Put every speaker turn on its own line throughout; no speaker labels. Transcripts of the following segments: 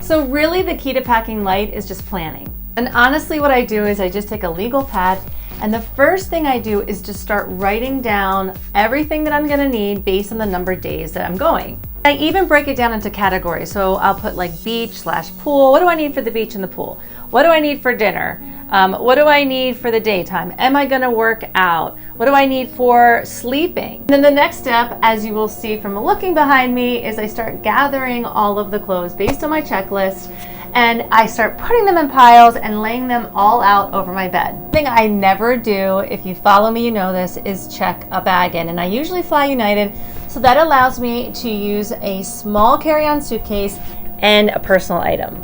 So really the key to packing light is just planning. And honestly, what I do is I just take a legal pad, and the first thing I do is just start writing down everything that I'm gonna need based on the number of days that I'm going. I even break it down into categories. So I'll put like beach/pool. What do I need for the beach and the pool? What do I need for dinner? What do I need for the daytime? Am I gonna work out? What do I need for sleeping? And then the next step, as you will see from looking behind me, is I start gathering all of the clothes based on my checklist, and I start putting them in piles and laying them all out over my bed. The thing I never do, if you follow me you know this, is check a bag in, and I usually fly United, so that allows me to use a small carry-on suitcase and a personal item.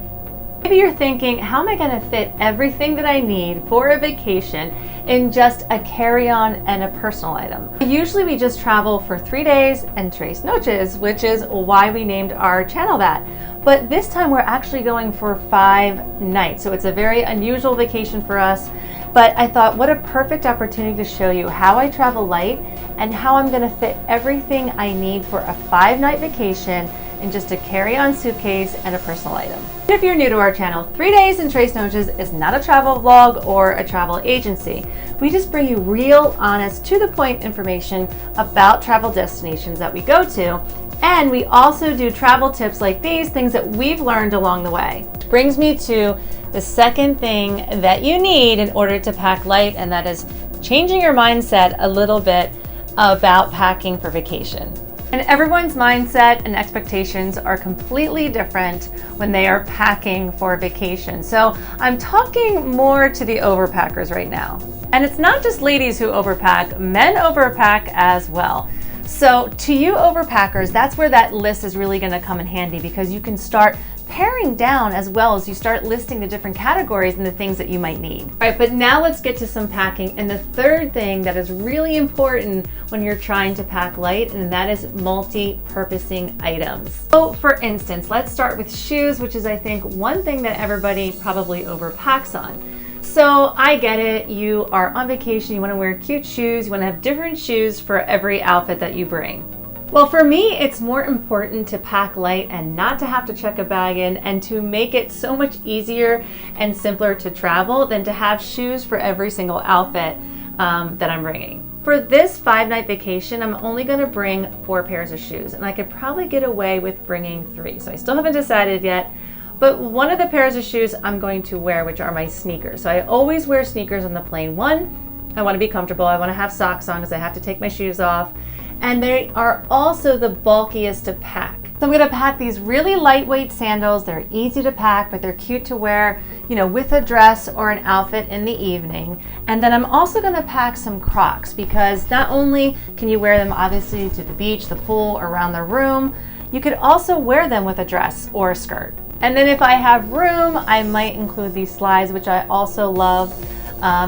Maybe you're thinking, how am I gonna fit everything that I need for a vacation in just a carry-on and a personal item? Usually we just travel for 3 days and 3 noches, which is why we named our channel that. But this time we're actually going for 5 nights. So it's a very unusual vacation for us. But I thought, what a perfect opportunity to show you how I travel light and how I'm gonna fit everything I need for a 5-night vacation in just a carry-on suitcase and a personal item. If you're new to our channel, 3 Days and 3 Noches is not a travel vlog or a travel agency. We just bring you real, honest, to the point information about travel destinations that we go to. And we also do travel tips like these, things that we've learned along the way. Which brings me to the second thing that you need in order to pack light, and that is changing your mindset a little bit about packing for vacation. And everyone's mindset and expectations are completely different when they are packing for vacation. So I'm talking more to the overpackers right now. And it's not just ladies who overpack, men overpack as well. So to you overpackers, that's where that list is really gonna come in handy, because you can start paring down as well as you start listing the different categories and the things that you might need. All right, but now let's get to some packing. And the third thing that is really important when you're trying to pack light, and that is multi-purposing items. So for instance, let's start with shoes, which is I think one thing that everybody probably overpacks on. So I get it, you are on vacation, you wanna wear cute shoes, you wanna have different shoes for every outfit that you bring. Well, for me, it's more important to pack light and not to have to check a bag in, and to make it so much easier and simpler to travel than to have shoes for every single outfit that I'm bringing. For this 5-night vacation, I'm only gonna bring 4 pairs of shoes, and I could probably get away with bringing 3. So I still haven't decided yet. But one of the pairs of shoes I'm going to wear, which are my sneakers. So I always wear sneakers on the plane. One, I want to be comfortable. I want to have socks on because I have to take my shoes off. And they are also the bulkiest to pack. So I'm going to pack these really lightweight sandals. They're easy to pack, but they're cute to wear, you know, with a dress or an outfit in the evening. And then I'm also going to pack some Crocs, because not only can you wear them obviously to the beach, the pool, or around the room, you could also wear them with a dress or a skirt. And then if I have room, I might include these slides, which I also love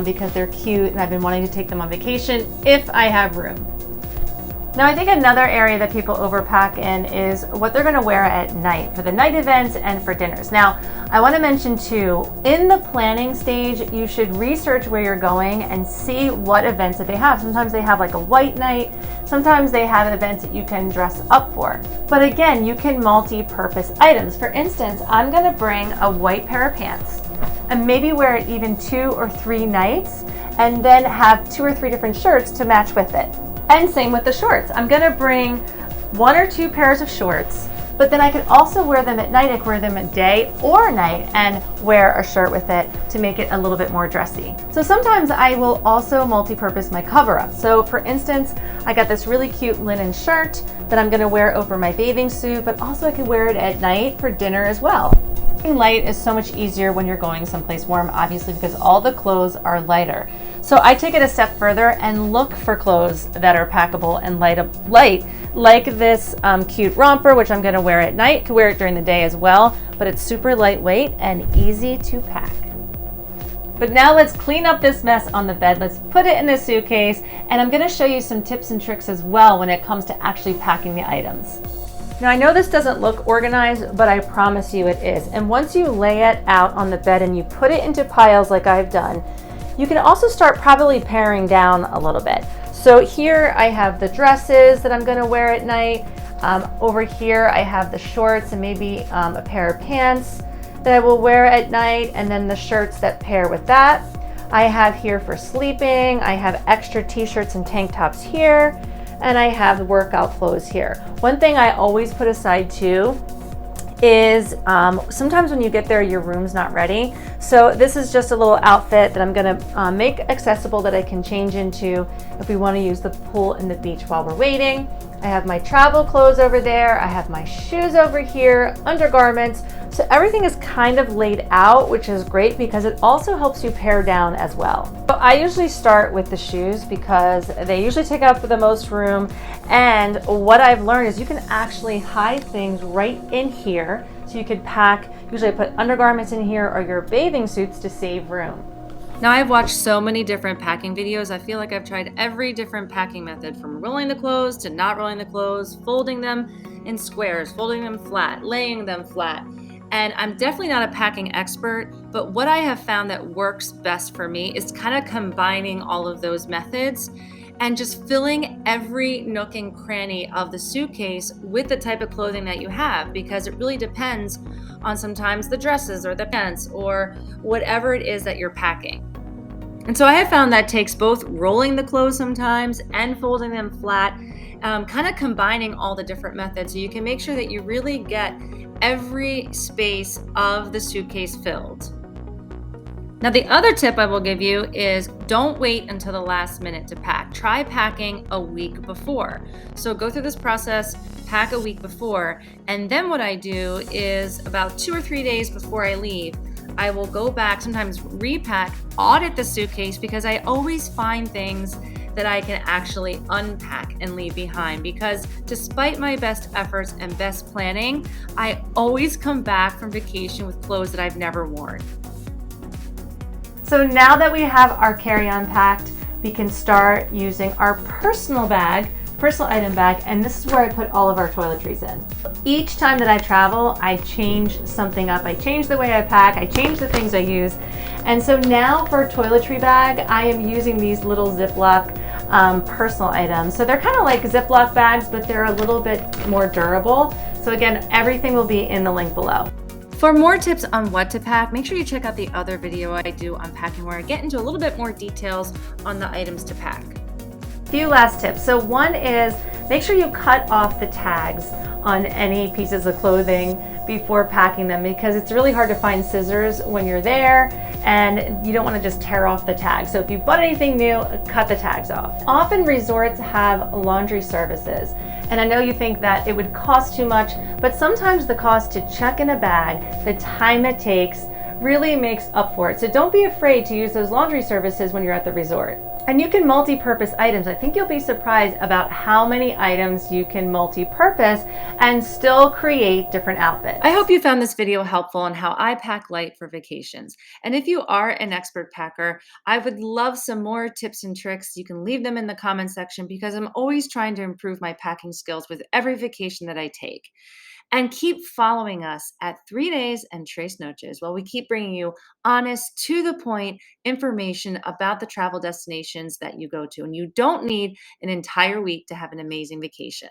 because they're cute, and I've been wanting to take them on vacation if I have room. Now, I think another area that people overpack in is what they're gonna wear at night for the night events and for dinners. Now, I wanna mention too, in the planning stage, you should research where you're going and see what events that they have. Sometimes they have like a white night, sometimes they have events that you can dress up for. But again, you can multi-purpose items. For instance, I'm gonna bring a white pair of pants and maybe wear it even 2 or 3 nights, and then have 2 or 3 different shirts to match with it. And same with the shorts. I'm gonna bring 1 or 2 pairs of shorts, but then I could also wear them at night. I could wear them at day or night and wear a shirt with it to make it a little bit more dressy. So sometimes I will also multi-purpose my cover-up. So for instance, I got this really cute linen shirt that I'm gonna wear over my bathing suit, but also I could wear it at night for dinner as well. Light is so much easier when you're going someplace warm, obviously, because all the clothes are lighter. So I take it a step further and look for clothes that are packable and light, like this cute romper, which I'm gonna wear at night. Could wear it during the day as well, but it's super lightweight and easy to pack. But now let's clean up this mess on the bed. Let's put it in the suitcase, and I'm gonna show you some tips and tricks as well when it comes to actually packing the items. Now, I know this doesn't look organized, but I promise you it is. And once you lay it out on the bed and you put it into piles like I've done, you can also start probably paring down a little bit. So here I have the dresses that I'm gonna wear at night. Over here, I have the shorts and maybe a pair of pants that I will wear at night, and then the shirts that pair with that. I have here for sleeping, I have extra t-shirts and tank tops here, and I have workout clothes here. One thing I always put aside too is sometimes when you get there, your room's not ready. So this is just a little outfit that I'm gonna make accessible that I can change into if we wanna use the pool and the beach while we're waiting. I have my travel clothes over there. I have my shoes over here, undergarments. So everything is kind of laid out, which is great because it also helps you pare down as well. So I usually start with the shoes because they usually take up the most room. And what I've learned is you can actually hide things right in here. So you could pack, usually I put undergarments in here or your bathing suits to save room. Now, I've watched so many different packing videos. I feel like I've tried every different packing method, from rolling the clothes to not rolling the clothes, folding them in squares, folding them flat, laying them flat. And I'm definitely not a packing expert, but what I have found that works best for me is kind of combining all of those methods and just filling every nook and cranny of the suitcase with the type of clothing that you have, because it really depends on sometimes the dresses or the pants or whatever it is that you're packing. And so I have found that takes both rolling the clothes sometimes and folding them flat, kind of combining all the different methods so you can make sure that you really get every space of the suitcase filled. Now, the other tip I will give you is don't wait until the last minute to pack. Try packing a week before. So go through this process, pack a week before, and then what I do is about 2 or 3 days before I leave, I will go back, sometimes repack, audit the suitcase, because I always find things that I can actually unpack and leave behind, because despite my best efforts and best planning, I always come back from vacation with clothes that I've never worn. So now that we have our carry-on packed, we can start using our personal item bag, and this is where I put all of our toiletries in. Each time that I travel, I change something up. I change the way I pack, I change the things I use. And so now for a toiletry bag, I am using these little Ziploc personal items. So they're kind of like Ziploc bags, but they're a little bit more durable. So again, everything will be in the link below. For more tips on what to pack, make sure you check out the other video I do on packing, where I get into a little bit more details on the items to pack. Few last tips. So one is make sure you cut off the tags on any pieces of clothing before packing them, because it's really hard to find scissors when you're there and you don't want to just tear off the tags. So if you bought anything new, cut the tags off. Often resorts have laundry services, and I know you think that it would cost too much, but sometimes the cost to check in a bag, the time it takes, really makes up for it. So don't be afraid to use those laundry services when you're at the resort. And you can multi-purpose items. I think you'll be surprised about how many items you can multi-purpose and still create different outfits. I hope you found this video helpful on how I pack light for vacations. And if you are an expert packer, I would love some more tips and tricks. You can leave them in the comment section, because I'm always trying to improve my packing skills with every vacation that I take. And keep following us at 3 Days and Tres Noches, while we keep bringing you honest, to the point information about the travel destinations that you go to. And you don't need an entire week to have an amazing vacation.